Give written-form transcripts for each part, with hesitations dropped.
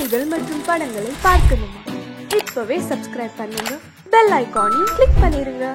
செய்திகள் மற்றும் படங்களை பார்க்கணுமா? இப்பவே சப்ஸ்கிரைப் பண்ணுங்க, பெல் ஐகானையும் கிளிக் பண்ணிருங்க.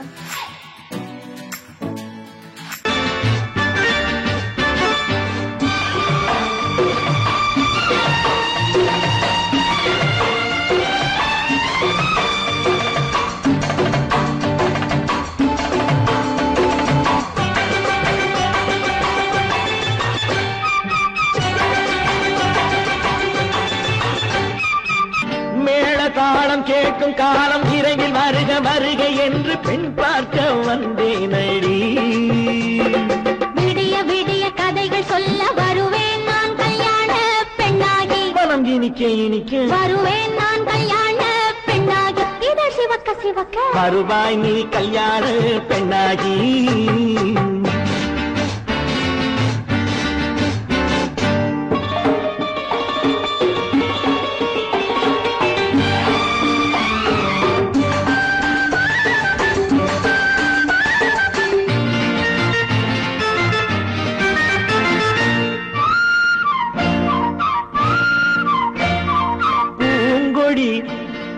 தாளம் கேட்கும் காலம் விரைவில் வருக வருக என்று பெண் பார்க்க வந்தேனடி. விடிய விடிய கதைகள் சொல்ல வருவேன் நான் கல்யாண பெண்ணாகி. மனம் இனிக்க இனிக்க வருவேன் நான் கல்யாண பெண்ணாகி. இதழ் சிவக்க சிவக்க வருவாய் நீ கல்யாண பெண்ணாகி.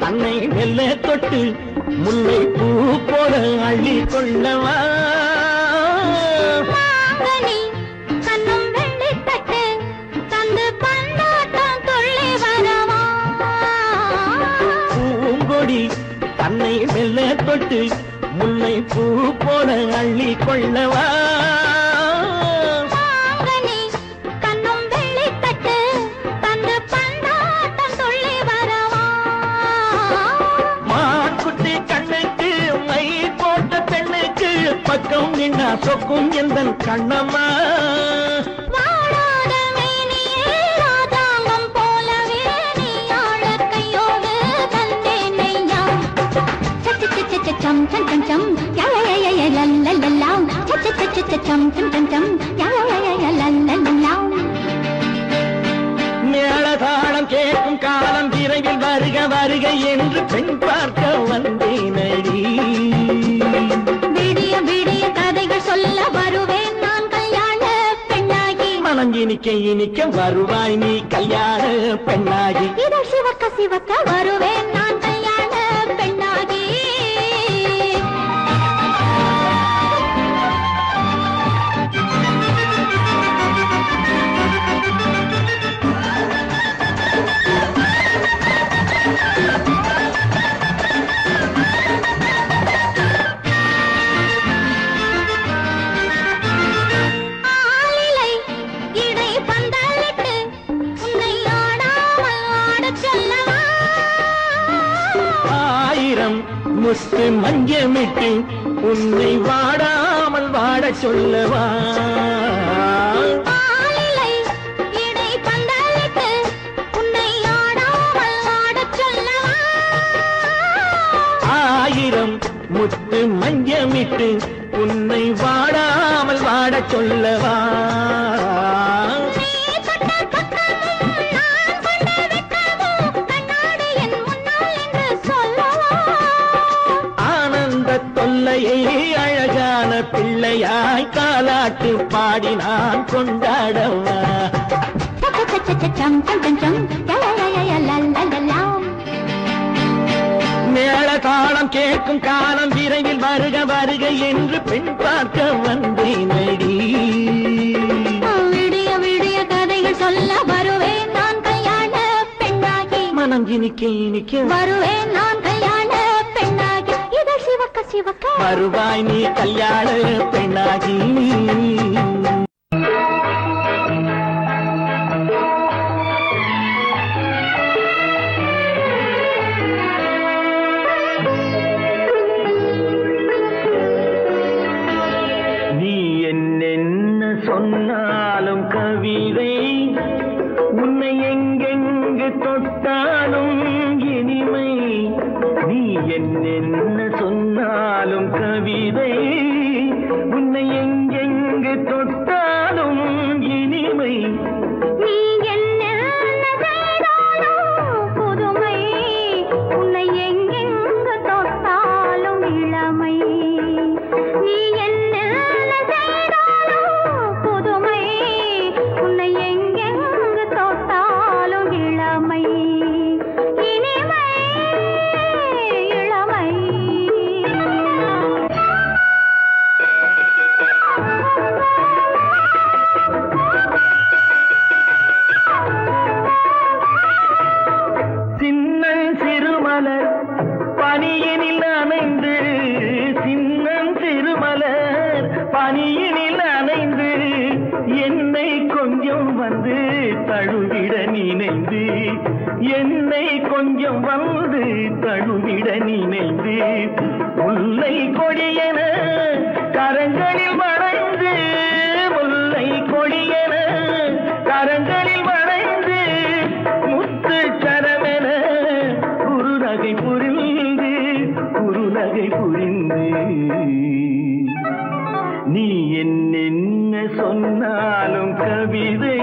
தன்னை மெல்ல தொட்டு முல்லை பூ போல அள்ளி கொள்ளவா. கண்ணும் வெள்ளி தட்டு தந்து பந்தாட்டம் துள்ளி வரவா. பூங்கொடி தன்னை மெல்ல தொட்டு முல்லை பூ போல அள்ளி கொள்ளவா. பக்கம் நின்னா சொக்கும் எந்தன் கண்ணம்மா. வாழாத மேனியே ராஜாங்கம் போலவே நீ ஆழ கையோடு தந்தேனையா. சச்ச சச்ச சம் சம் சம் சம் யய லல்லல்லா. சச்ச சச்ச சம் சம் சம் சம் யய லல்லல்லா. மேளதாளம் கேட்கும் காலம் விரைவில் வருக வருக என்று பெண் பார்க்க வந்தேனடி. விடிய விடிய கதைகள் சொல்ல வருவேன் நான் கல்யாண பெண்ணாகி. மனம் இனிக்க இனிக்க வருவாய் நீ கல்யாண பெண்ணாகி. இதழ் சிவக்க சிவக்க வருவேன் நான் கல்யாண பெண்ணாகி. முத்து மஞ்சமிட்டு உன்னை வாடாமல் வாட சொல்லவா. ஆயிரம் முத்து மஞ்சமிட்டு உன்னை வாடாமல் வாட சொல்லவா. அழகான பிள்ளையாய் காலாட்டு பாடி நான் கொண்டாடவா. மேளதாளம் கேட்கும் காலம் விரைவில் வருக வருக என்று பெண் பார்க்க வந்தேனடி. விடிய விடிய கதைகள் சொல்ல வருவேன் நான் கல்யாண பெண்ணாகி. மனம் இனிக்க இனிக்க வருவேன் நான் கல்யாண பெண்ணாகி. இதழ் சிவக்க சிவக்க வருவாய் நீ கல்யாண பெண்ணாகி. நீ என்னென்ன சொன்னாலும் கவிதை உன்னை எங்கெங்கு தொட்டாலும் இனிமை. நீ என்னென்ன சொன்னாலும் கவிதை உன்னை எங்கெங்கு தொட்டாலும் இனிமை. நீ என்ன செய்தாலும் புதுமை உன்னை எங்கெங்கு தொட்டாலும் இளமை. நீ என்ன செய்தாலும் புதுமை உன்னை எங்கெங்கு தொட்டாலும் இளமை. என்னை கொஞ்சம் வந்து தழுவிட நினைந்து முல்லை கொடியன கரங்களில் வளைந்து முல்லை கொடியன கரங்களில் வளைந்து முத்து சரமென குறுநகை புரிந்து நீ என்ன சொன்னாலும் கவிதை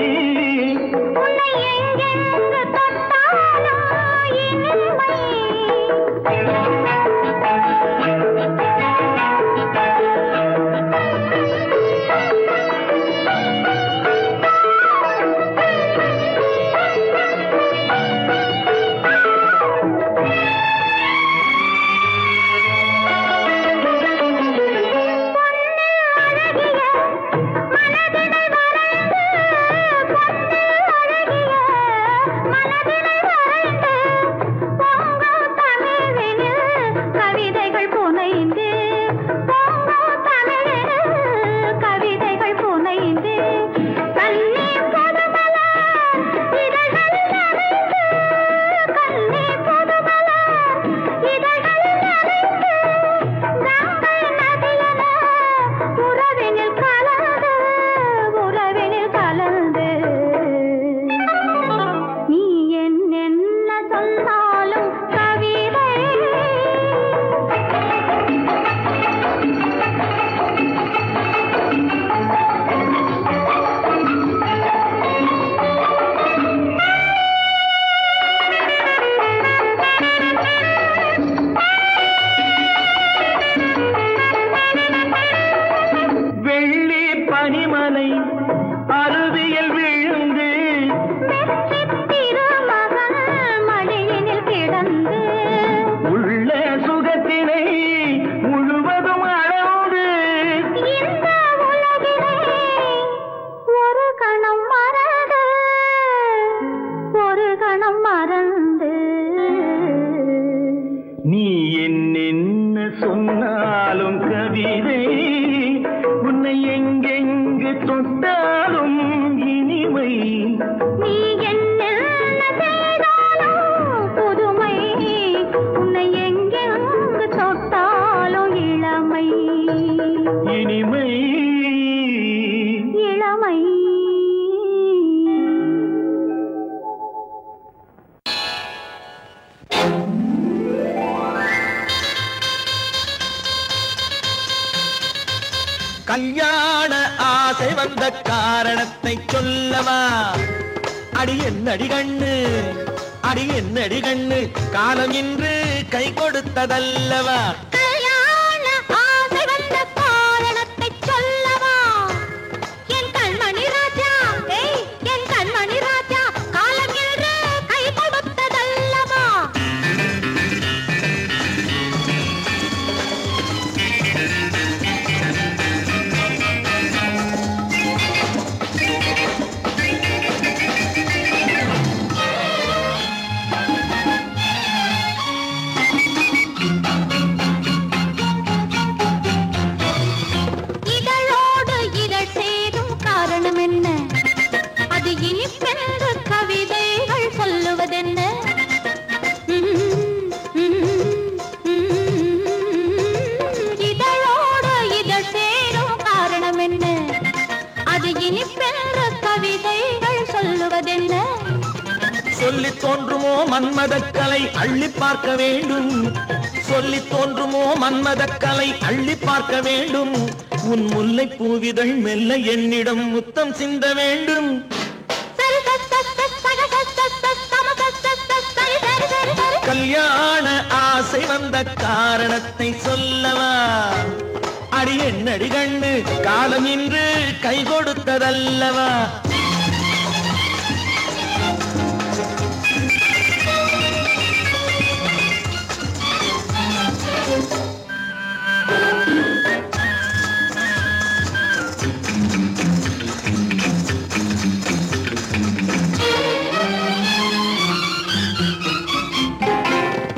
கல்யாண ஆசை வந்த காரணத்தை சொல்லவா? அடி என்னடி கண்ணு காலம் இன்று கை கொடுத்ததல்லவா? கல்யாண ஆசை வந்த காரணத்தை சொல்லவா? என் கண்மணி ராஜா, என் கண்மணி ராஜா, காலம் இன்று கை கொடுத்ததல்லவா? சொல்லி தோன்றுமோ மன்மதக்கலை அள்ளி பார்க்க வேண்டும், சொல்லி தோன்றுமோ மன்மதக்கலை அள்ளி பார்க்க வேண்டும். உன் முல்லை பூவிதழ் மெல்ல என்னிடம் முத்தம் சிந்த வேண்டும். கல்யாண ஆசை வந்த காரணத்தை சொல்லவா? அடி என்னடி கண்ணு காலம் இன்று கை கொடுத்ததல்லவா?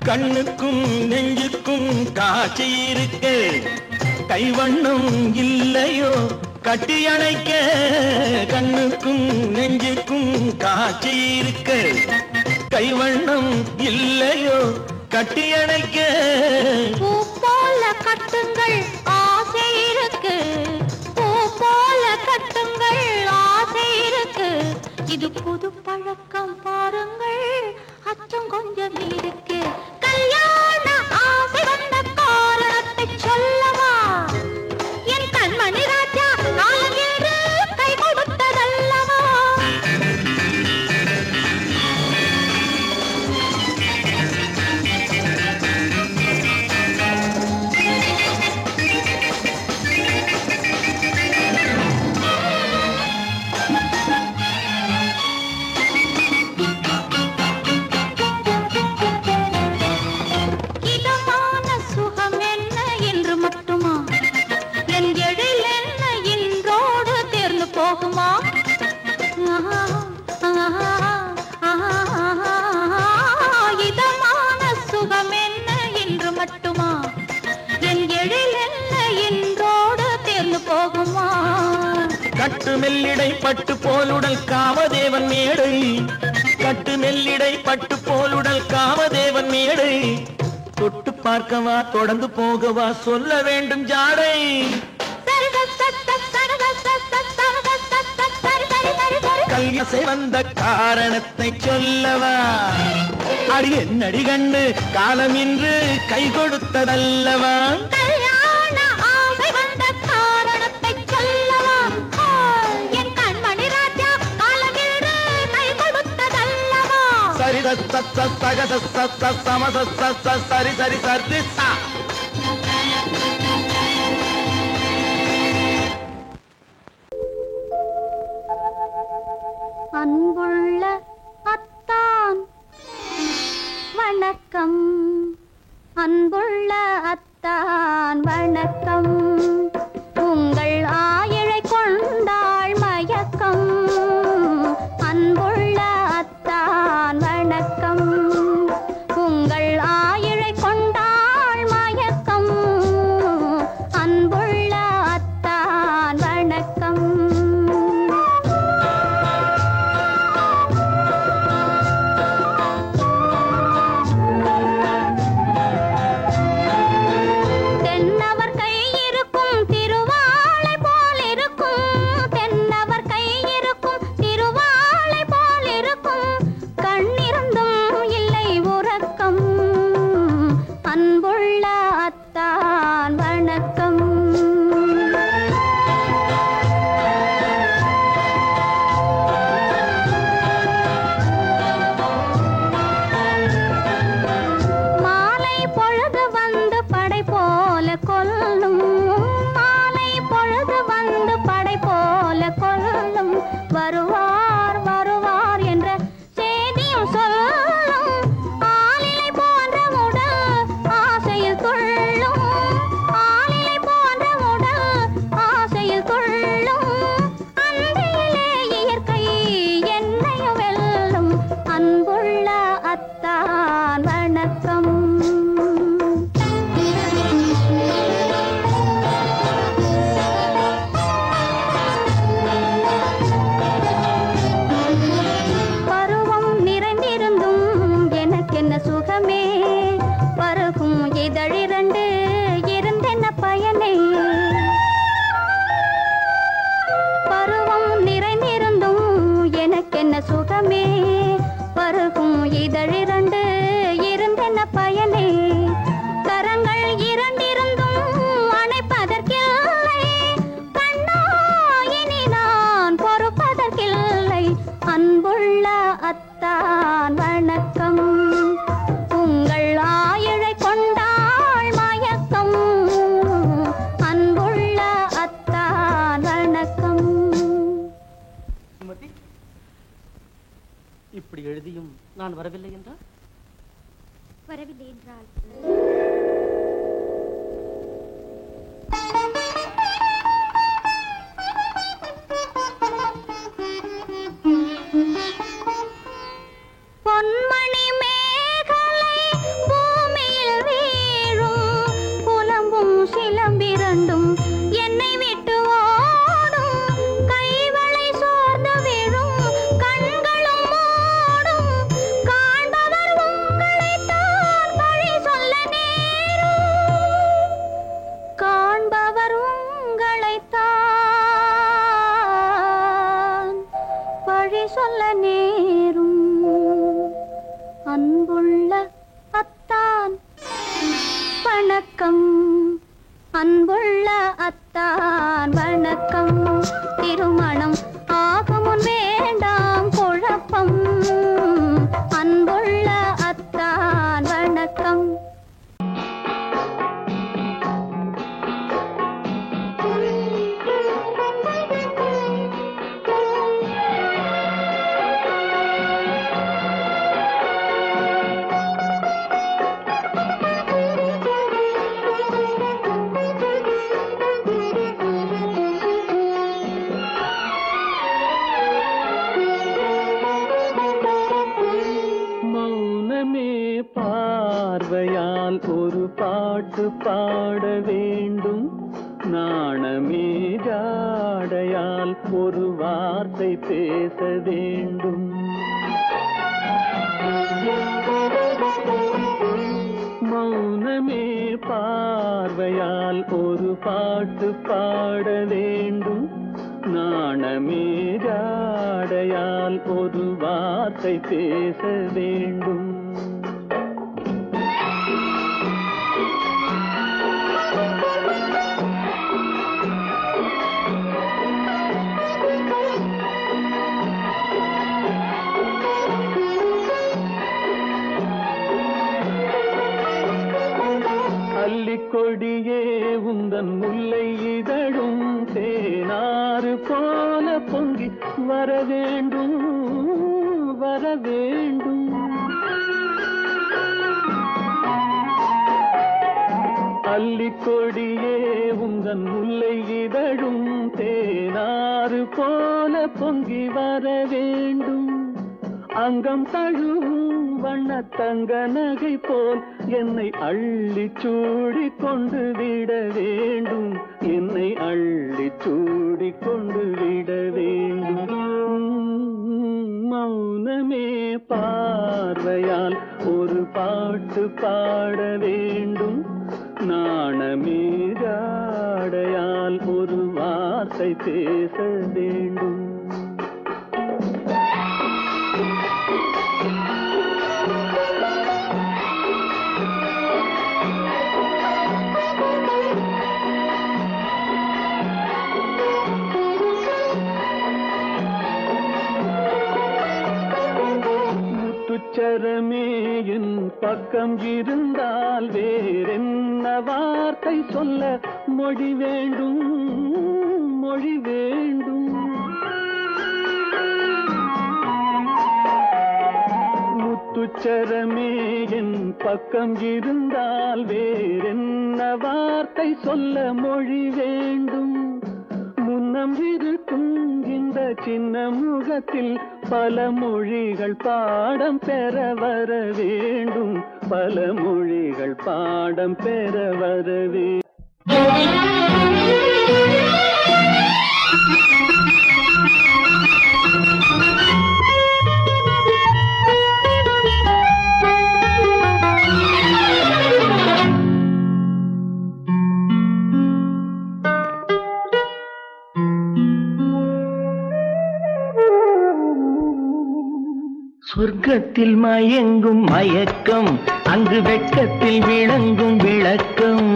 கண்ணுக்கும் நெஞ்சுக்கும் காட்சி இருக்கு, கைவண்ணம் இல்லையோ கட்டி அணைக்க. கண்ணுக்கும் நெஞ்சுக்கும் காட்சி இருக்கு, கைவண்ணம் இல்லையோ கட்டியணைக்க பூ போல கட்டுங்கள் ஆசை இருக்கு பூ போல கட்டுங்கள் ஆசை இருக்கு இது புது பழக்கம் பாருங்கள் அச்சம் கொஞ்சம் இருக்கு கல்யாண ஆசை வந்த காரணத்தை சொல்லவா என் கண்மணி ராஜா நாளேறு கை கொடுத்ததல்லவா இதமான சுகம் என்ன என்று மட்டுமா என் எழில் என்ன என்றோடு தேர்ந்து போகுமா கட்டு மெல்லிடை பட்டு போலுடல் காமதேவன் மேடை கட்டு மெல்லிடை பட்டு போலுடல் காமதேவன் மேடை தொட்டு பார்க்கவா தொடர்ந்து போகவா சொல்ல வேண்டும் ஜாடை கல்யாசை வந்த காரணத்தை சொல்லவா அடி என்னடி கண்டு காலம் இன்று கை கொடுத்ததல்லவா கல்யாண ஆசை வந்த காரணத்தை சொல்லவா என் கண்மணி ராஜா காலம் இன்று கை கொடுத்ததல்லவா சரி சகத சமத சரி சரி சரி சா அன்புள்ள அத்தான் வணக்கம் அன்புள்ள அத்தான் வணக்கம் உங்கள் ஆயிழை கொண்டாள் மயக்கம் அன்புள்ள அத்தான் வணக்கம் உங்கள் ஆயிழை கொண்டாள் மயக்கம் அன்புள்ள அத்தான் வணக்கம் வருவார் வருவார் என்ற செய்தியும் சொல்லும் ஆளிலை போன்ற உடல் ஆசையில் துள்ளும் ஆளிலை போன்ற உடல் ஆசையில் துள்ளும் அன்பிலே இயற்கை என்னையும் வெல்லும் அன்புள்ள அத்தான் வணக்கம் சுகமே பருகும் இதழிரண்டு இருந்தென்ன பயனே பருவம் நிறைந்திருந்தும் எனக்கென்ன சுகமே பருகும் இதழிரண்டு இருந்தென்ன பயனே கரங்கள் இரண்டிருந்தும் அணைப்பதற்கில்லை கண்ணா இனி நான் பொறுப்பதற்கில்லை அன்புள்ள அத்தான் வணக்கம் உங்கள் ஆயிழை கொண்டாள் மயக்கம் அன்புள்ள அத்தான் வணக்கம் இப்படி எழுதியும் நான் வரவில்லை என்றால் பொன்மணி மேகலை பூமியில் வீழும் புலம்பும் சிலம்பிரண்டும் என்னை விட்டு ஓடும் கைவளை சோர்ந்து விழும் கண்களும் மூடும் காண்ப அன்புள்ள அத்தான் வணக்கம். திருமணம் ஆகும் முன் வேண்டாம் குழப்பம். அன்புள்ள அத்தான் வணக்கம். பார்வையால் ஒரு பாட்டு பாட வேண்டும். நாணமே ஜாடையால் ஒரு வார்த்தை பேச வேண்டும். மௌனமே பார்வையால் ஒரு பாட்டு பாட வேண்டும். நாணமே ஜாடையால் ஒரு வார்த்தை பேச வேண்டும். கொடியே உந்தன் முல்லை இதழும் தேனாறு போல பொங்கி வர வேண்டும் வர வேண்டும். அல்லிக்கொடியே உந்தன் முல்லை இதழும் தேனாறு போல பொங்கி வர வேண்டும். அங்கம் தழுவும் வண்ணத்தங்க நகை போல் என்னை அள்ளி சூடி கொண்டு விட வேண்டும். என்னை அள்ளி சூடி கொண்டு விட வேண்டும். மௌனமே பார்வையால் ஒரு பாட்டு பாட வேண்டும். நாணமே ஜாடையால் ஒரு வார்த்தை பேச வேண்டும். முத்துச்சரமே என் பக்கம் இருந்தால் வேறென்ன வார்த்தை சொல்ல மொழி வேண்டும் மொழி வேண்டும். முத்துச்சரமே என் பக்கம் இருந்தால் வேறென்ன வார்த்தை சொல்ல மொழி வேண்டும். முன்னம் இருக்கும் இந்த சின்ன முகத்தில் பல மொழிகள் பாடம் பெற வர வேண்டும். பல மொழிகள் பாடம் பெற வர வேண்டும். சொர்க்கத்தில் மயங்கும் மயக்கம், அங்கு வெட்கத்தில் விளங்கும் விளக்கம்.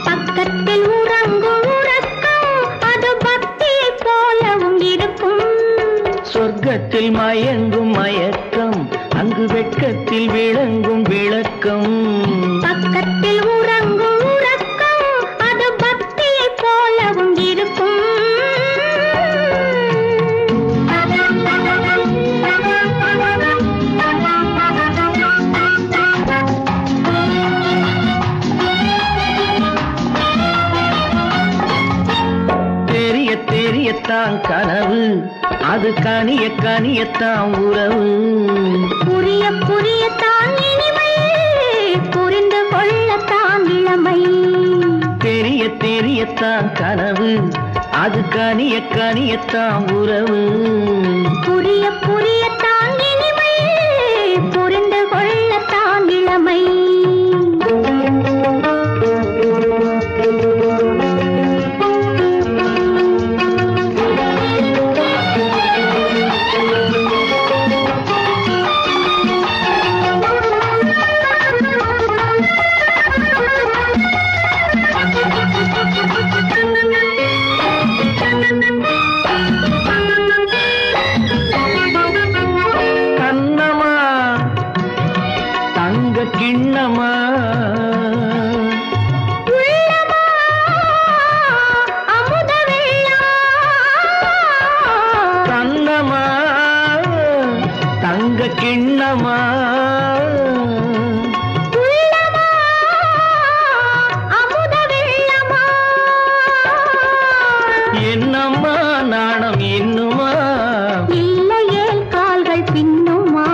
பக்கத்தில் உறங்கும் உறக்கம், அது பக்தி போலவும் இருக்கும். சொர்க்கத்தில் மயங்கும் மயக்கம், அங்கு வெட்கத்தில் விளங்கும் விளக்கம். பக்கத்தில் உறங்கும் உறக்கம், அது பக்தி போலவும் இருக்கும். தெரியத்தான் கனவு, அது கனிய கனியத்தான் உறவு. புரிய புரியத்தான் இனிமை, புரிந்து கொள்ளத்தான் இளமை. தெரியத்தான் கனவு, அது கனிய கனியத்தான் உறவு. புரிய புரியத்தான் இனிமை, புரிந்து கொள்ளத்தான் இளமை. கிண்ணமா கண்ணமா தங்க கிண்ணமா என்னம்மா நாணம் இன்னுமா இல்லையேல் கால்கள் பின்னுமா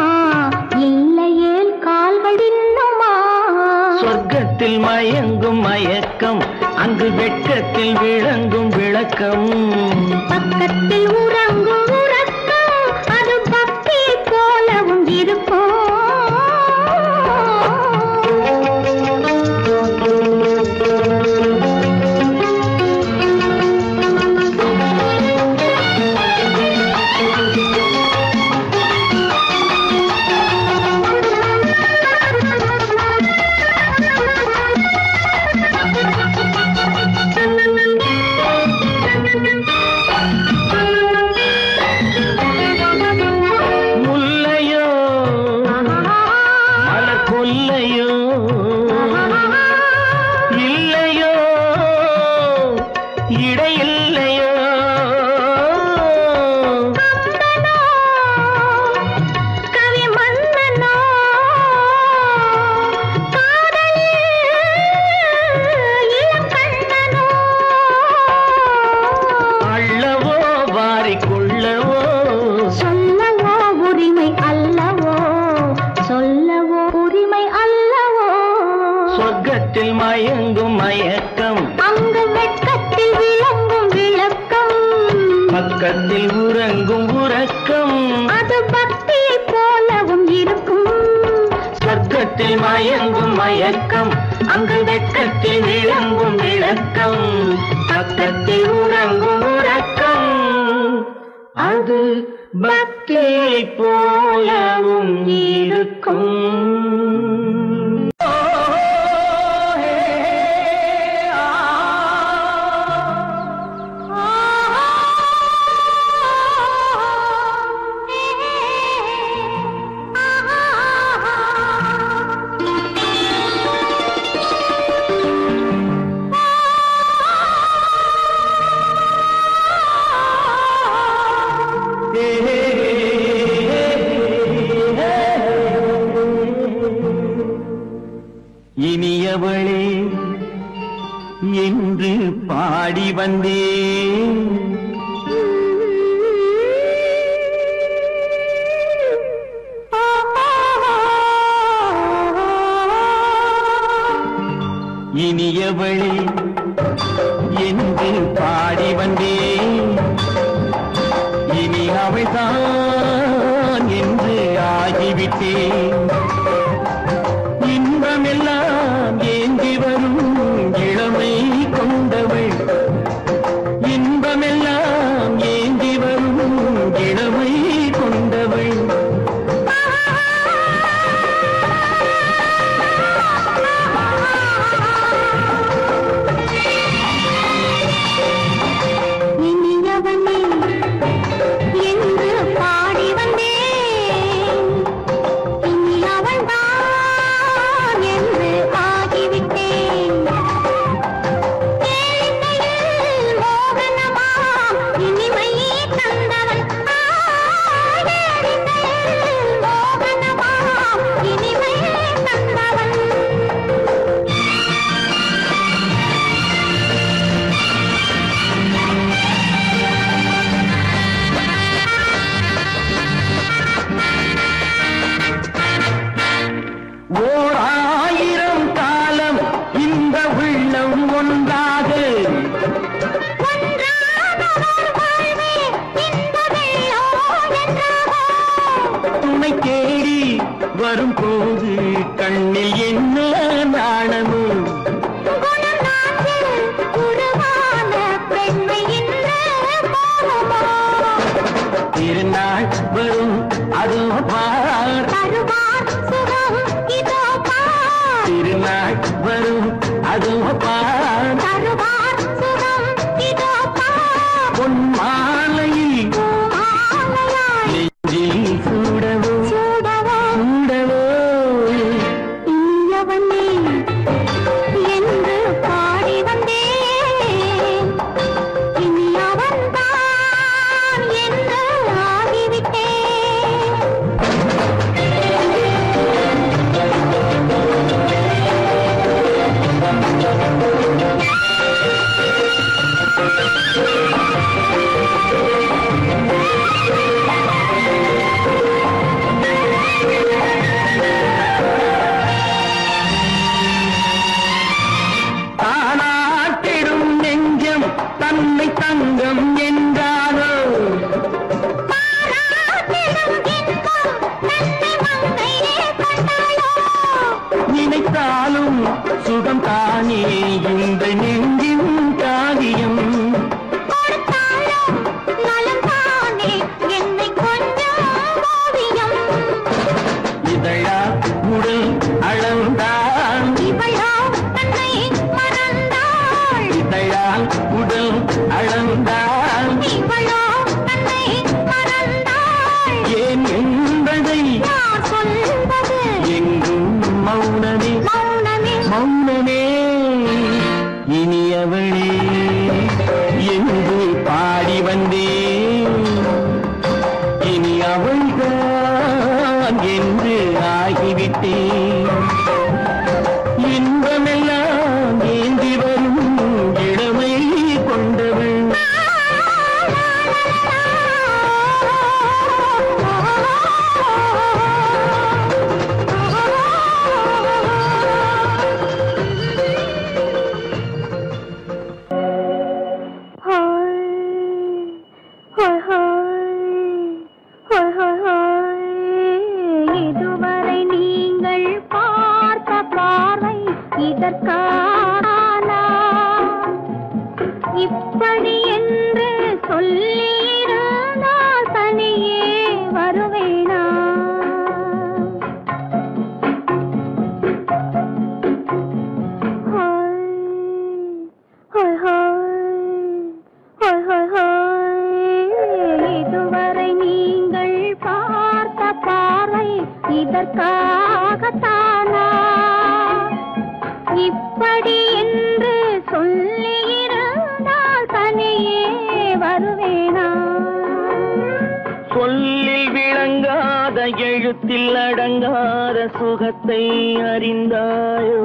இல்லையேல் கால்கள் இன்னுமா சொர்க்கத்தில் மயங்கும் மயக்கம் அங்கு வெட்கத்தில் விளங்கும் விளக்கம் பக்கத்தில் உறங்கும் உறக்கம் அது பக்தி போலவும் இருக்கும் சொர்க்கத்தில் மயங்கும் மயக்கம் அங்கு வெட்கத்தில் விளங்கும் விளக்கம் பக்கத்தில் உறங்கும் உறக்கம் அது பக்தி போலவும் இருக்கும் சொர்க்கத்தில் மயங்கும் மயக்கம் அங்கு வெட்கத்தில் விளங்கும் விளக்கம் பக்கத்தில் உறங்கும் உறக்கம் அது பக்தி போலவும் இருக்கும் இனியவளே என்று பாடி வந்தேன் இனியவளே என்று பாடி வந்தேன் இனி அவள்தான் என்று ஆகிவிட்டேன் இன்பமெல்லாம் ஏந்தி வரும் இளமை கொண்டவள் இன்பமெல்லாம் ஏந்தி வரும் இளமை கொண்டவள் இனியவனே என்று பாடி வந்தேன் இனி அவள்தான் என்று ஆகிவிட்டேன் கேளிக்கையில் மோகனமா இனிமை தந்தவன் கேளிக்கையில் மோகனமா இனிமை தந்தவன் ஓர் ஆயிரம் காலம் இந்த உள்ளம் ஒன்றாக உன்னை தேடி வரும்போது கண்ணில் என்ன நாணமும் திருநாள் வரும் அதோ பார் திருநாள் வரும் அதோ பார் பொன் மாலையில் நெஞ்சில் சூடவோ சூடவோ மறந்தாலும் சுகம் தானே இந்த நெஞ்சின் காவியம். இதழா உடல் அளந்தாள், இதழால் உடல் அளந்தாள், ஏன் என்பதை எங்கும் மௌனமே மௌனமே. இனியவளே என்று பாடி வந்தேன், இனி அவள்தான் என்று ஆகிவிட்டேன். இன்பமெல்லாம் ஏந்தி வரும் இளமை கொண்டவள். இதுவரை நீங்கள் பார்த்த பார்வை இதற்கானா? இப்படி என்று சொல்லியிருந்தால் தனியே வருவேனா? இதுவரை நீங்கள் பார்த்த பார்வை இதற்காகத்தானா? இப்படி என்று சொல்லியிருந்தால் தனியே வருவேனா? சொல்லில் விளங்காத எழுத்தில் அடங்காத சுகத்தை அறிந்தாயோ?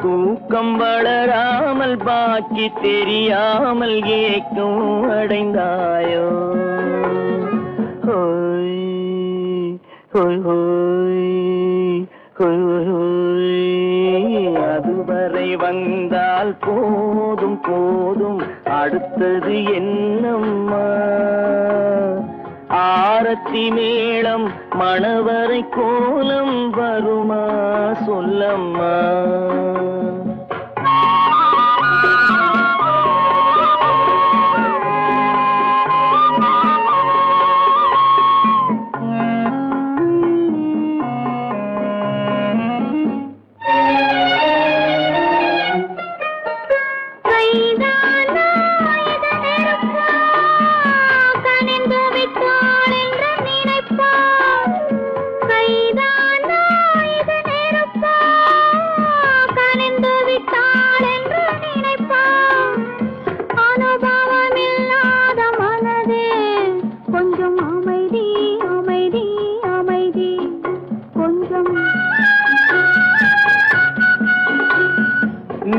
தூக்கம் வளராமல் பாக்கி தெரியாமல் ஏக்கம் அடைந்தாயோ? ஹோய் ஹோய் ஹோய் ஹோய் ஹோய். அதுவரை வந்தால் போதும் போதும், அடுத்தது என்னம்மா? ஆரத்தி மேளம் மணவரை கோலம் வருமா சொல்லம்மா?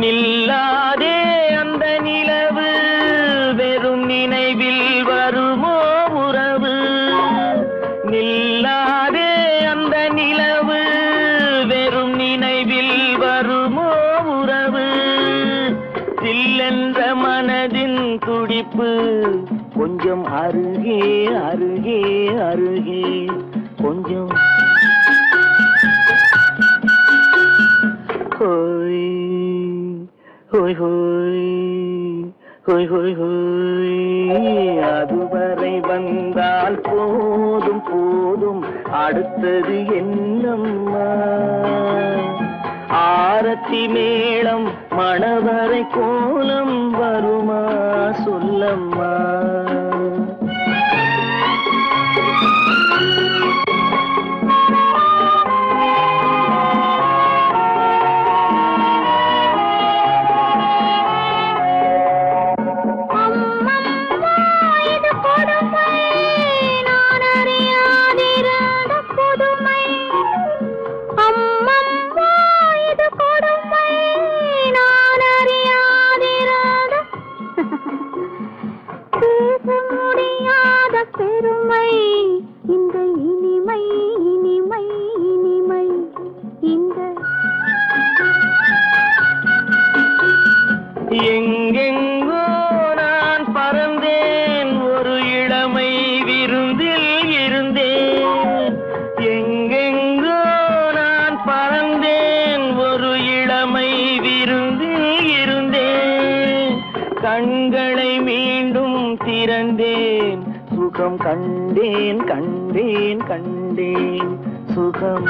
நில்லாதே அந்த நிலவு, வெறும் நினைவில் வருமோ உறவு? நில்லாதே அந்த நிலவு, வெறும் நினைவில் வருமோ உறவு? சில்லென்ற மனதின் துடிப்பு கொஞ்சம் அருகே அருகே அருகே கொஞ்சம். ஹோய் ஹோய் ஹோய் ஹோய் ஹோய் ஹோய். அதுவரை வந்தால் போதும் போதும், அடுத்தது என்னம்மா? ஆரத்தி மேளம் மணவரை கோலம் வருமா சொல்லம்மா? கண்களை மீண்டும் திறந்தேன், சுகம் கண்டேன் கண்டேன் கண்டேன் சுகம்.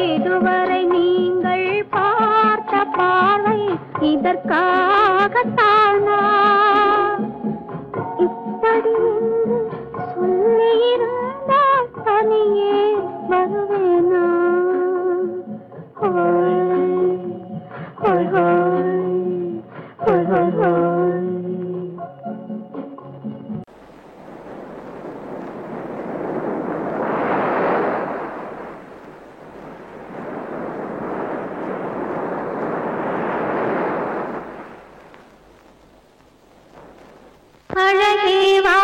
இதுவரை நீங்கள் பார்த்த பார்வை இதற்காகத்தானா? இப்படி சொல்லியிருந்தால் தனியே வருவேனா? அழகேவா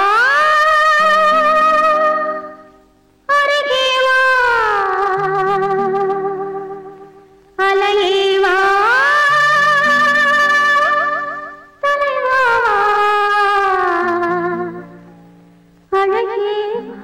அருகேவா அலையேவா தலைவா அழகேவா.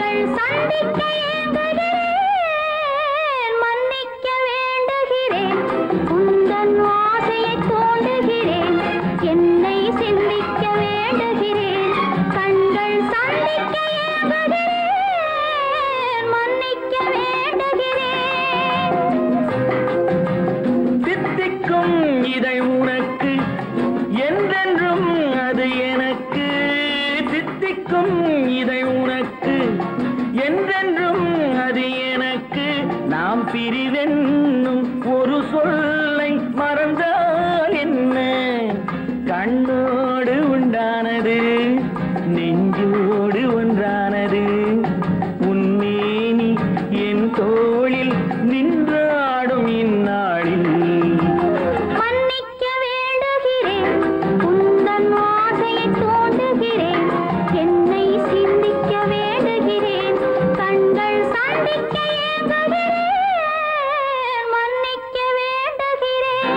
கண்கள் சந்திக்க ஏங்குகிறேன் மன்னிக்க வேண்டுகிறேன் உந்தன் ஆசையை தோண்டுகிறேன் என்னை சிந்திக்க வேண்டுகிறேன் கண்கள் சந்திக்க ஏங்குகிறேன் மன்னிக்க வேண்டுகிறேன் தித்திக்கும் இதை உனக்கு என்றென்றும் அது எனக்கு தித்திக்கும் இதை உனக்கு என்றென்றும் அது எனக்கு நாம் பிரிவென்னும் ஒரு சொல்லை மறந்தால் என்ன கண்ணோடு உண்டானது நெஞ்சோடு ஒன்றானது உன்னேனி என் தோளில் நின்றாடும் இந்நாளில் மன்னிக்க வேண்டுகிறேன் உந்தன் ஆசையை தோண்டுகிறேன் என்னை சிந்திக்க வேண்டுகிறேன் கண்கள் சந்திக்க ஏங்குகிறேன் மன்னிக்க வேண்டுகிறேன்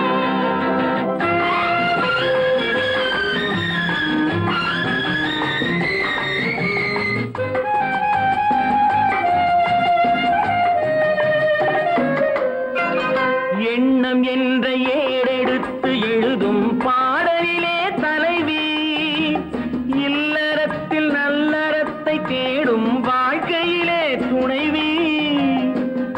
எண்ணம் என்ற ஏடெடுத்து எழுதும் பாடலிலே தலைவி இல்லறத்தில் நல்லறத்தை தேடும் வாழ்க்கையிலே துணைவி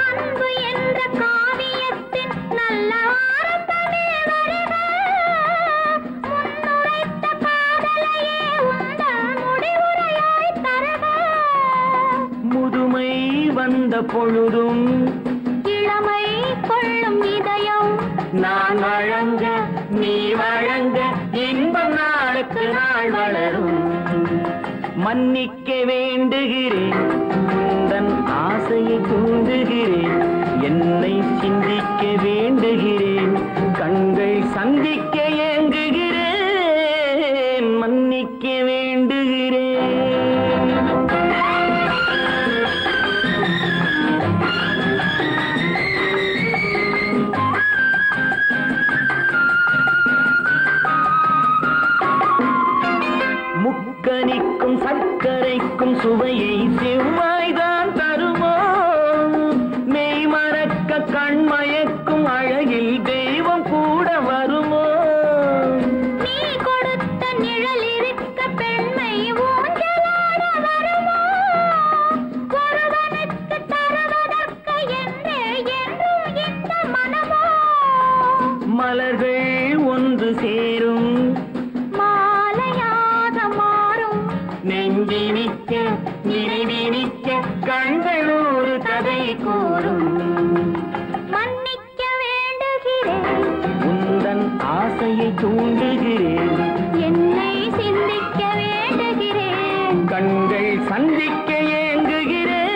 அன்பு என்ற காவியத்தின் நல்ல ஆரம்பமே வருக முன்னுரைத்த காதலையே உந்தன் முடிவுரையாய் தருக முதுமை வந்த பொழுதும் இளமை கொள்ளும் இதயம் நான் வழங்க நீ வழங்க இன்பம் நாளுக்கு நாள் வளரும் மன்னிக்க வேண்டுகிறேன் உந்தன் ஆசையை தூண்டுகிறேன் என்னை சிந்திக்க வேண்டுகிறேன் கண்கள் சந்திக்க ஏங்குகிறேன் மன்னிக்க வேண்டுகிறேன் முக்கனிக்கும் சர்க்கரைக்கும் சுவையை செவ்வாய்தான் தருமோ மெய் மறக்க கண்மயக்கும் அழகில் தெய்வம் கூட வருமோ நீ கொடுத்த நிழல் இருக்க பெண்மை ஊஞ்சலாட வருமோ ஒருவனுக்கு தருவதற்கு என்றே என்றும் இந்த மனமோ மலர்கள் ஒன்று சேரும் மாலையாக மாறும் நெஞ்சினிக்க நினைவினிக்க கண்கள் ஒரு கதை கூறும் மன்னிக்க வேண்டுகிறேன் உந்தன் ஆசையை தூண்டுகிறேன் என்னை சிந்திக்க வேண்டுகிறேன் கண்கள் சந்திக்க ஏங்குகிறேன்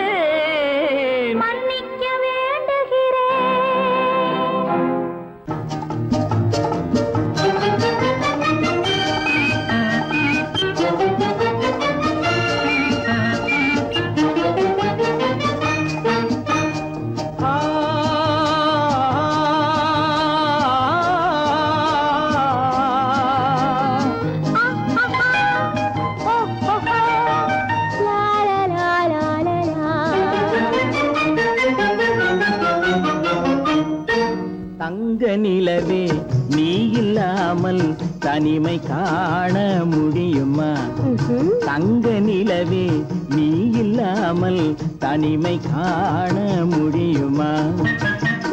மன்னிக்க வேண்டுகிறேன் தங்க நிலவே நீ இல்லாமல் தனிமை காண முடியுமா தங்க நிலவே நீ இல்லாமல் தனிமை காண முடியுமா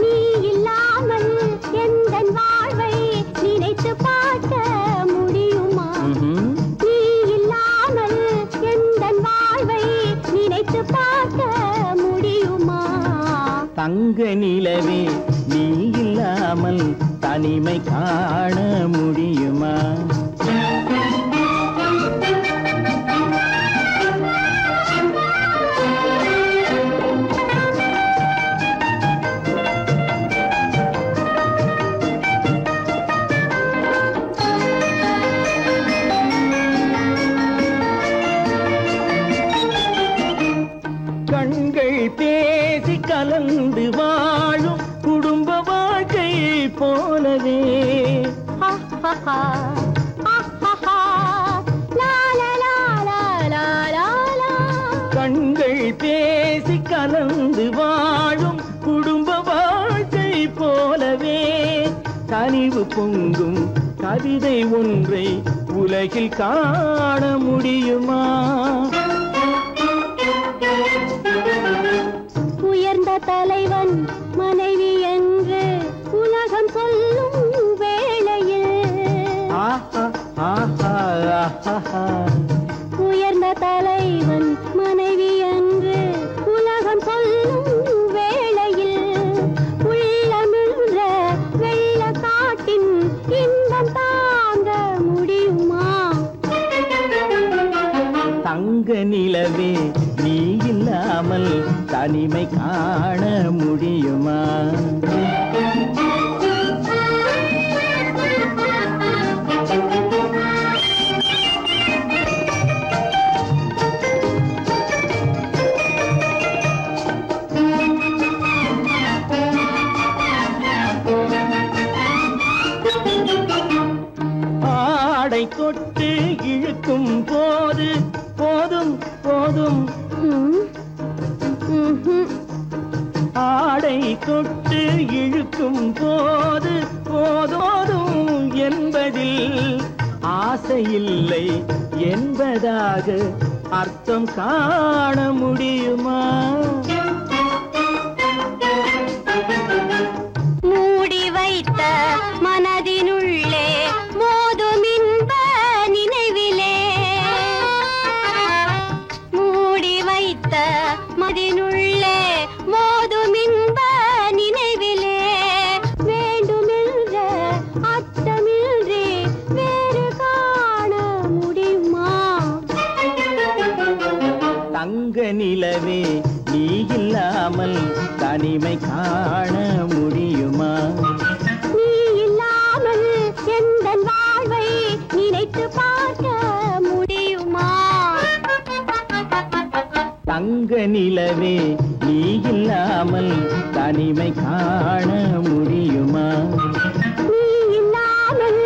நீ இல்லாமல் எந்தன் வாழ்வை நினைத்து பார்க்க முடியுமா நீ இல்லாமல் எந்தன் வாழ்வை நினைத்து பார்க்க முடியுமா தங்க நிலவே நீ இல்லாமல் தனிமை காண முடியுமா கண்கள் பேசி கலந்து வாழும் குடும்ப வாழ்க்கை போலவே கண்கள் பேசி கலந்து வாழும் குடும்ப வாழ்க்கை போலவே கனிவு பொங்கும் கவிதை ஒன்றை உலகில் காண முடியுமா? உயர்ந்த தலைவன் மனைவி என்று உலகம் சொல்லும் வேளையில் உயர்ந்த தலைவன் மனைவி என்று உலகம் சொல்லும் வேளையில் உள்ளமிழ்ற வெள்ள காட்டின் இன்பம் தாங்க முடியுமா? தங்க நிலவே நீ இல்லாமல் தனிமை காண முடியுமா? ஆடை தொட்டு இழுக்கும் போது போதும் போதும் ஆடை தொட்டு இழுக்கும் போது போதோதும் என்பதில் ஆசையில்லை என்பதாக அர்த்தம் காண முடியுமா? மூடி வைத்த மனதினுள்ளே மோதும் இன்ப நினைவிலே மூடி வைத்த மனதினுள்ளே மோதும் இன்ப நினைவிலே வேண்டுமென்ற அச்சமின்றி வேறு காண முடியுமா? தங்க நிலவே நீ இல்லாமல் தனிமை காண முடியுமா? நீ இல்லாமல் எந்தன் வாழ்வை நினைத்து பார்க்க முடியுமா? தங்க நிலவே நீ இல்லாமல் தனிமை காண முடியுமா? நீ இல்லாமல்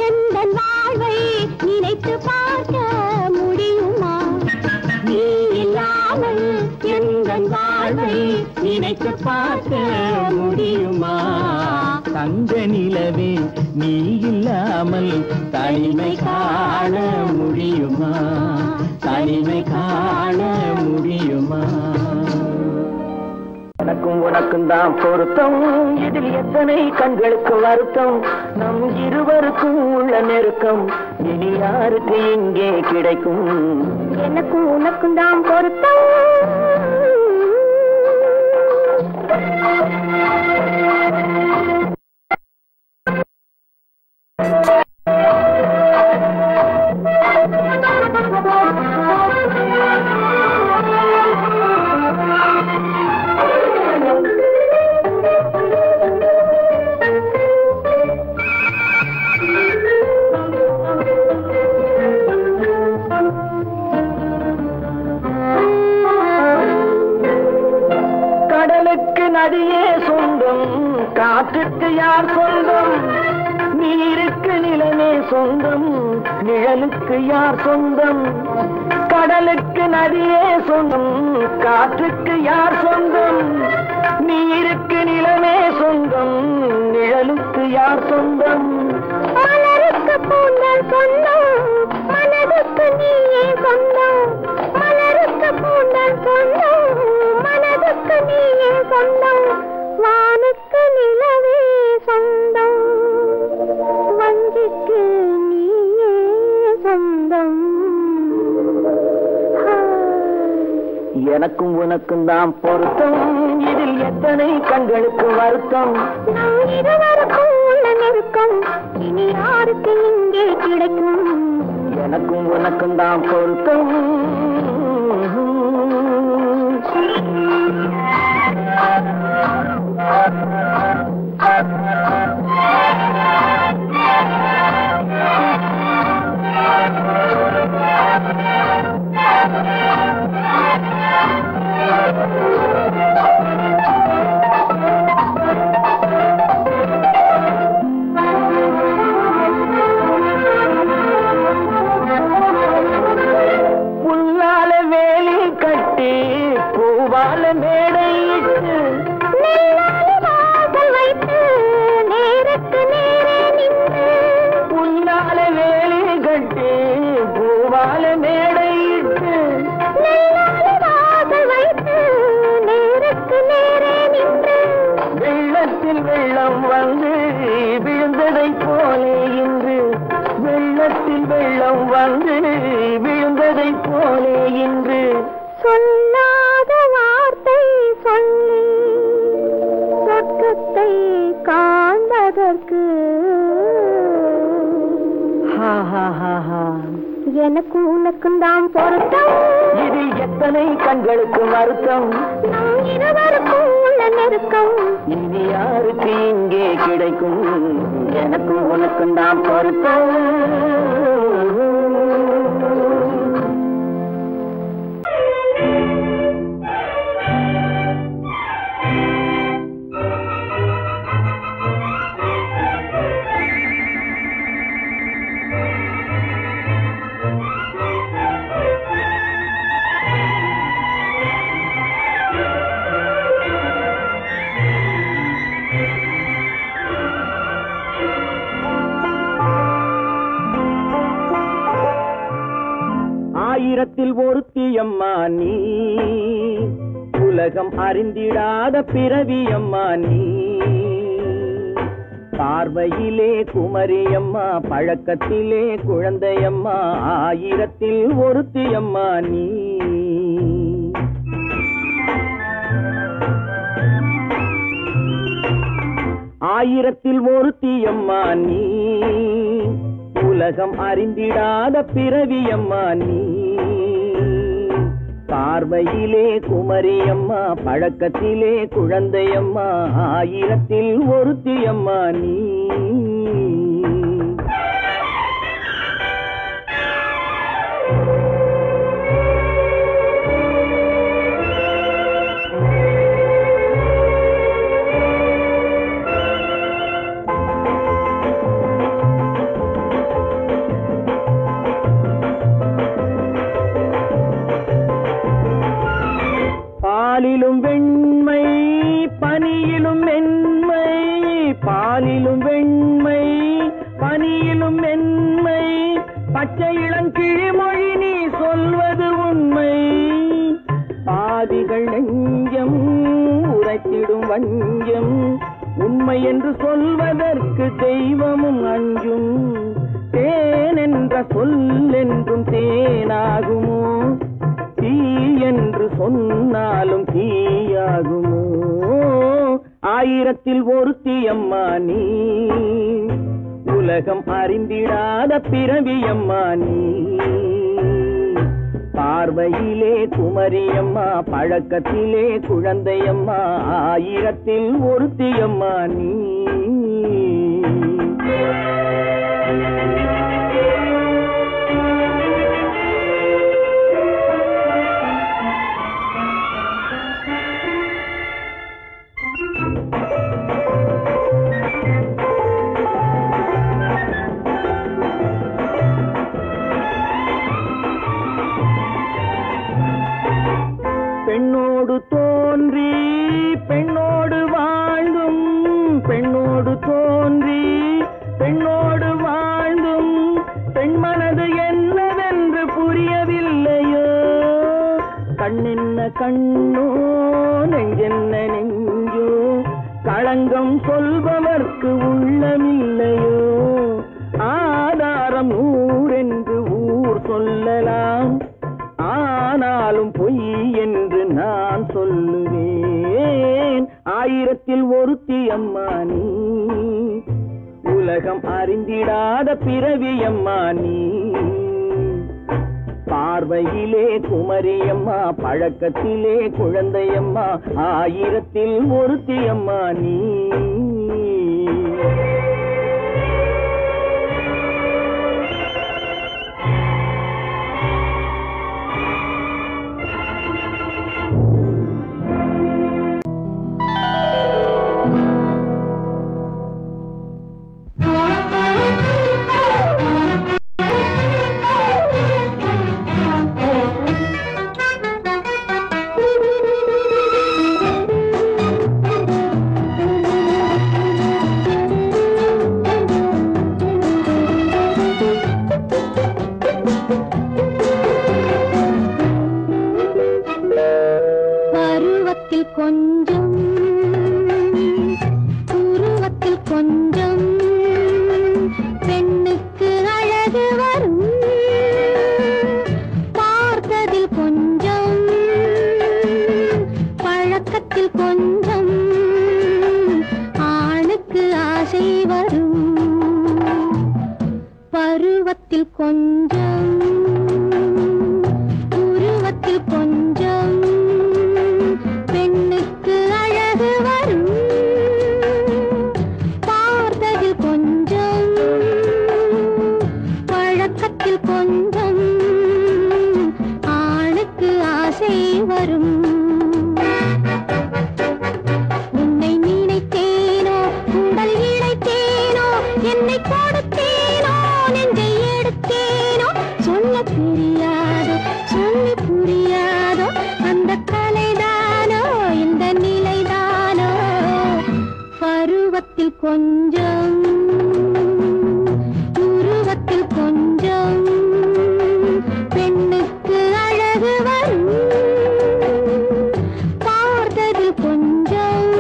எந்தன் வாழ்வை நினைத்து பார்க்க முடியுமா? நீ இல்லாமல் எந்தன் வாழ்வை நினைத்து பார்க்க முடியுமா? தங்க நிலவே நீ இல்லாமல் தனிமை காண முடியுமா? தனிமை காண முடியுமா? எனக்கும் உனக்கும் தான் பொருத்தம், இதில் எத்தனை கண்களுக்கு வருத்தம், நம் இருவருக்கும் உள்ள நெருக்கம் இனி யாருக்கு இங்கே கிடைக்கும்? எனக்கும் உனக்கும் தான் பொருத்தம். நதியே சொந்தம், காற்றுக்கு யார் சொந்தம், நீருக்கு நிலமே சொந்தம், நிழலுக்கு யார் சொந்தம்? கடலுக்கு நதியே சொந்தம், காற்றுக்கு யார் சொந்தம், நீருக்கு நிலமே சொந்தம், நிழலுக்கு யார் சொந்தம்? மலருக்கு பூந்தல் சொந்தம், மனதுக்கு நீயே சொந்தம், மலருக்கு பூந்தல் சொந்தம், மனதுக்கு நீயே சொந்தம், வானுக்கு நிலவே சொந்தம், வஞ்சிக்கு நீயே சொந்தம். எனக்கும் உனக்கும் தான் பொருத்தம், இதில் எத்தனை கண்களுக்கு வருத்தம், நம் இருவருக்கும் உள்ள நெருக்கம் இனி யாருக்கு இங்கே கிடைக்கும்? எனக்கும் உனக்கும் தான் பொருத்தம். உன் வெள்ளம் வந்து விழுந்ததை போலே இன்று வெள்ளத்தில் வெள்ளம் வந்து விழுந்ததை போலே இன்று சொல்லாத வார்த்தை சொல்லி சொர்க்கத்தை காண்பதற்கு எனக்கு உனக்கும் தான் பொருத்தம். இதில் எத்தனை கண்களுக்கு வருத்தம், நம் இருவருக்கும் உள்ள நெருக்கம் இனி யாருக்கு இங்கே கிடைக்கும்? எனக்கு உனக்கும் தான் பொருத்தம். ஆயிரத்தில் ஒருத்தியம்மா நீ, உலகம் அறிந்திடாத பிறவியம்மா நீ. பார்வையிலே குமரியம்மா, பழக்கத்திலே குழந்தையம்மா, ஆயிரத்தில் ஒருத்தியம்மா நீ. ஆயிரத்தில் ஒருத்தியம்மா நீ, உலகம் அறிந்திடாத பிறவியம்மா நீ. பார்வையிலே குமரியம்மா, பழக்கத்திலே குழந்தையம்மா, ஆயிரத்தில் ஒருத்தியம்மா நீ. பாலிலும் வெண்மை பனியிலும் மென்மை, பாலிலும் வெண்மை பனியிலும் மென்மை, பச்சை இளங்கிழிமொழி நீ சொல்வது உண்மை. பாதிகள் நெஞ்சம் உரைத்திடும் வஞ்சம், உண்மை என்று சொல்வதற்கு தெய்வமும் அஞ்சும். தேன் என்ற சொல் என்றும் தேனாகுமோ, தீ என்று சொன்னாலும் தீயாகுமோ. ஆயிரத்தில் ஒருத்தியம்மா நீ, உலகம் அறிந்திடாத பிறவியம்மா நீ. பார்வையிலே குமரியம்மா, பழக்கத்திலே குழந்தையம்மா, ஆயிரத்தில் ஒருத்தியம்மா நீ. பெண்ணோடு தோன்றி பெண்ணோடு வாழ்ந்தும், பெண்ணோடு தோன்றி பெண்ணோடு வாழ்ந்தும், பெண்மனது என்னவென்று புரியவில்லையோ. கண்ணென்ன கண்ணோ, நெஞ்சென்ன நெஞ்சோ, களங்கம் சொல்பவர்க்கு உள்ளமில்லையோ. ஆதாரம் ஊரென்று ஊர் சொல்லலாம், ஆனாலும் பொய் என்று நான் சொல்லுவேன். ஆயிரத்தில் ஒருத்தியம்மா நீ, உலகம் அறிந்திடாத பிறவியம்மா நீ. பார்வையிலே குமரியம்மா, பழக்கத்திலே குழந்தையம்மா, ஆயிரத்தில் ஒருத்தியம்மா நீ. பருவத்தில் கொஞ்சம் உருவ வரும். உன்னை நினைத்தேனோ உடல் இழைத்தேனோ என்னை கொடுத்தேனோ நெஞ்சை எடுத்தேனோ சொல்ல தெரியாதோ சொல்லி புரியாதோ அந்த கலைதானோ இந்த நிலைதானோ பருவத்தில் கொஞ்சம் உருவத்தில் கொஞ்சம் பெண்ணுக்கு அழகு வரும். பார்த்ததில் கொஞ்சம்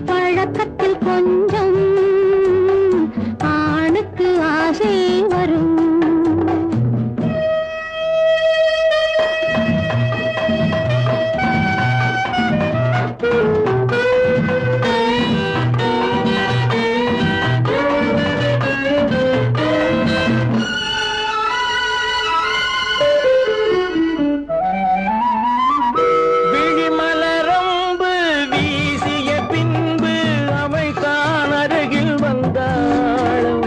பழக்கத்தில் கொஞ்சம் ஆணுக்கு ஆசை வரும். விழிமலரம்பு வீசிய பின்பு அவள் தான் அருகில் வந்தாளும்.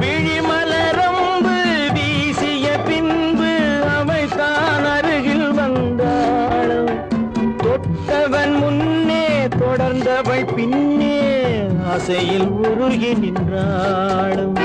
விழிமலரம்பு வீசிய பின்பு அவள் தான் அருகில் வந்தாளும். தொட்டவன் முன்னே தொடர்ந்தவள் பின்னே ஆசையில் உருகி நின்றாளும்.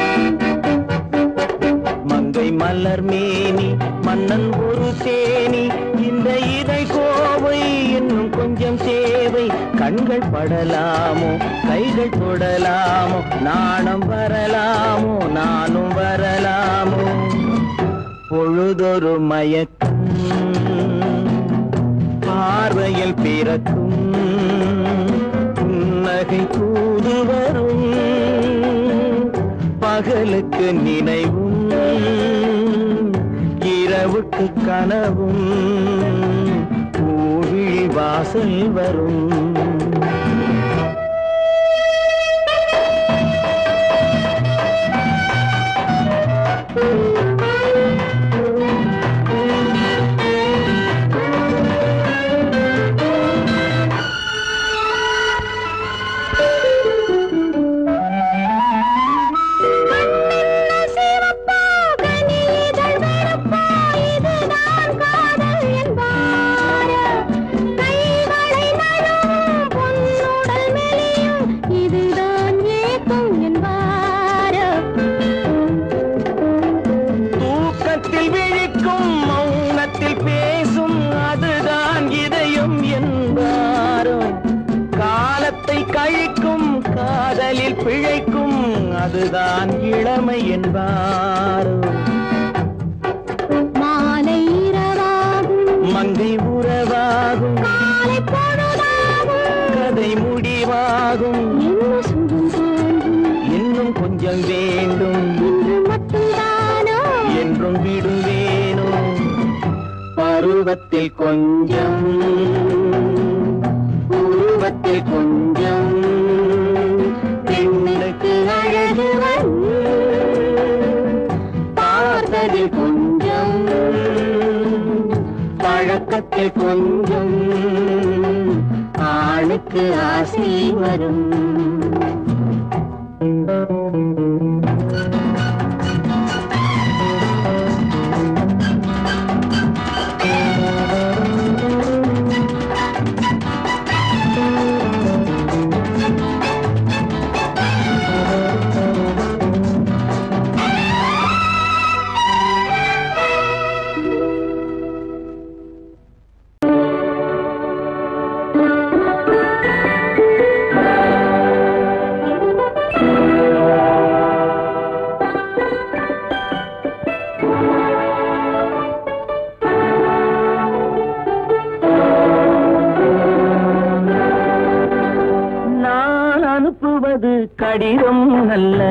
மங்கை மலர் மேனி மன்னன் ஒரு தேனி இந்த இதை கோவை இன்னும் கொஞ்சம் தேவை. கண்கள் படலாமோ கைகள் தொடலாமோ நாணம் வரலாமோ நானும் வரலாமோ. பொழுதொரு மயக்கம் பார்வையில் பிறக்கும் புன்னகை தூது வரும். பகலுக்கு நினைவும் இரவுக்கு கனவும் பூவிழி வாசல் வரும். தூக்கத்தில் விழிக்கும் மௌனத்தில் பேசும் அதுதான் இதயம் என்பாரோ. காலத்தை கழிக்கும் காதலில் பிழைக்கும் அதுதான் இளமை என்பாரோ. மாலை இரவாகும் மங்கை உறவாகும் காலை பொழுதாகும் கதை முடிவாகும். என்ன சுகம் தோன்றும் இன்னும் கொஞ்சம் வேண்டும் இன்று மட்டும்தானோ என்றும் விடுவேனோ. பருவத்தில் கொஞ்சம் உருவத்தில் கொஞ்சம் பெண்ணுக்கு அழகு வரும். பார்த்ததில் கொஞ்சம் பழக்கத்தில் கொஞ்சம் ஆணுக்கு ஆசை வரும். அனுப்புவது கடிதம் அல்ல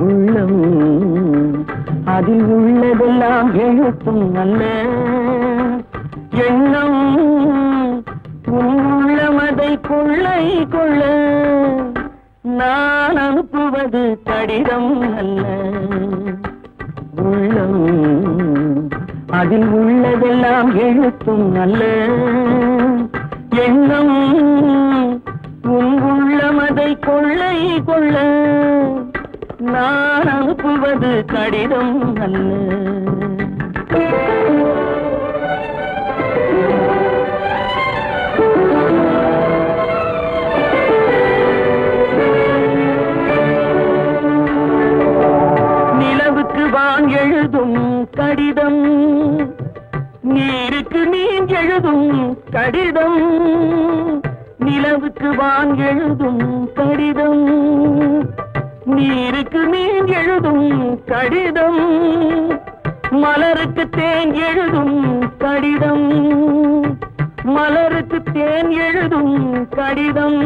உள்ளம் அதில் உள்ளதெல்லாம் எழுத்தும் அல்ல எண்ணம் உள்ளமதை கொள்ளை கொள்ள நான் அனுப்புவது கடிதம் அல்ல உள்ளம் அதில் உள்ளதெல்லாம் எழுத்தும் அல்ல எண்ணம் உள்ளமதை கொள்ளை கொள்ள நான் அனுப்புவது கடிதம் அல்ல. கடிதம் நீருக்கு நீர் எழுதும் கடிதம் நிலவுக்கு வான் எழுதும் கடிதம் நீருக்கு நீர் எழுதும் கடிதம் மலருக்கு தேன் எழுதும் கடிதம் மலருக்கு தேன் எழுதும் கடிதம்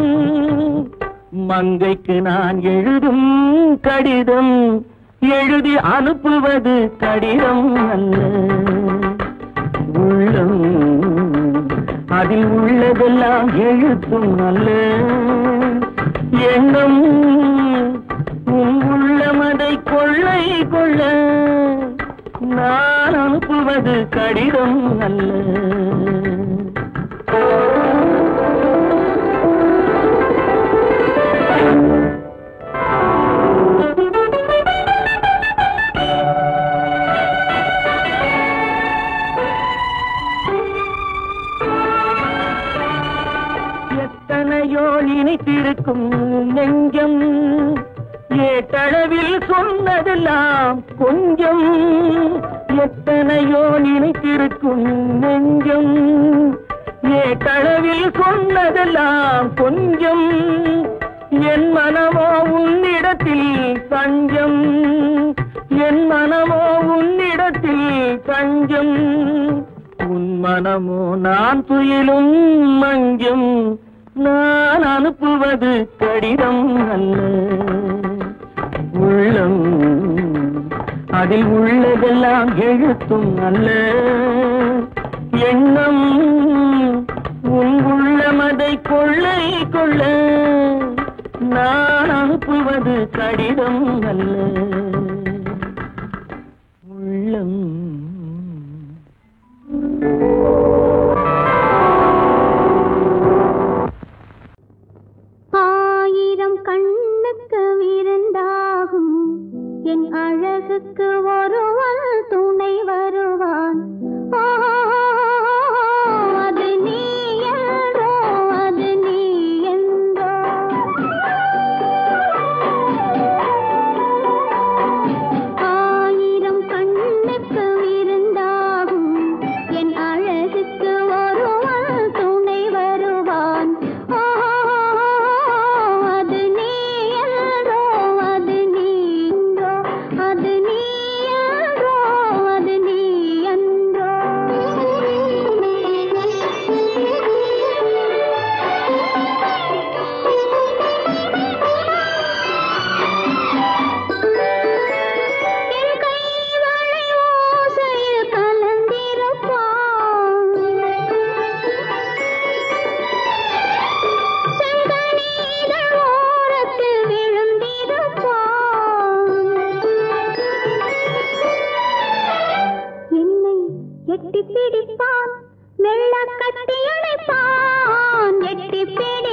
மங்கைக்கு நான் எழுதும் கடிதம் எழுதி அனுப்புவது கடிதம் அல்ல உள்ளம் அதில் உள்ளதெல்லாம் எழுத்தும் அல்ல எண்ணம் உள்ளமதை கொள்ளை கொள்ள நான் அனுப்புவது கடிதம் அல்ல எத்தனையோ நினைத்திருக்கும் நெஞ்சம் ஏட்டளவில் சொன்னதெல்லாம் கொஞ்சம் எத்தனையோ நினைத்திருக்கும் நெஞ்சம் ஏட்டளவில் சொன்னதெல்லாம் கொஞ்சம் என் மனமோ உன்னிடத்தில் தஞ்சம் என் மனமோ உன்னிடத்தில் தஞ்சம் உன் மனமோ நான் துயிலும் மஞ்சம் நான் அனுப்புவது கடிதம் அல்ல உள்ளம் அதில் உள்ளதெல்லாம் எழுத்தும் அல்ல எண்ணம் உன் உள்ளமதை கொள்ளை கொள்ள நான் அனுப்புவது கடிதம் அல்ல உள்ளம் ஆயிரம் கண்ணுக்கு விருந்தாகும் என் அழகுக்கு ஒருவன் துணை வருவான் அது நீ என்றோ அது நீ என்றோ ஆயிரம் கண்ணுக்கு விருந்தாகும் என் அழகுக்கு ஒருவன் துணை வருவான் அது நீ என்றோ அது நீ என்றோ அது நீ என்றோ அது நீ என்றோ என் கைவளை ஓசையில் கலந்திருப்பான் செங்கனீதழ் ஓரத்தில் விழுந்திருப்பான் என்னை எட்டி பிடிப்பான் மெல்ல கட்டி அணைப்பான் எட்டி பிடி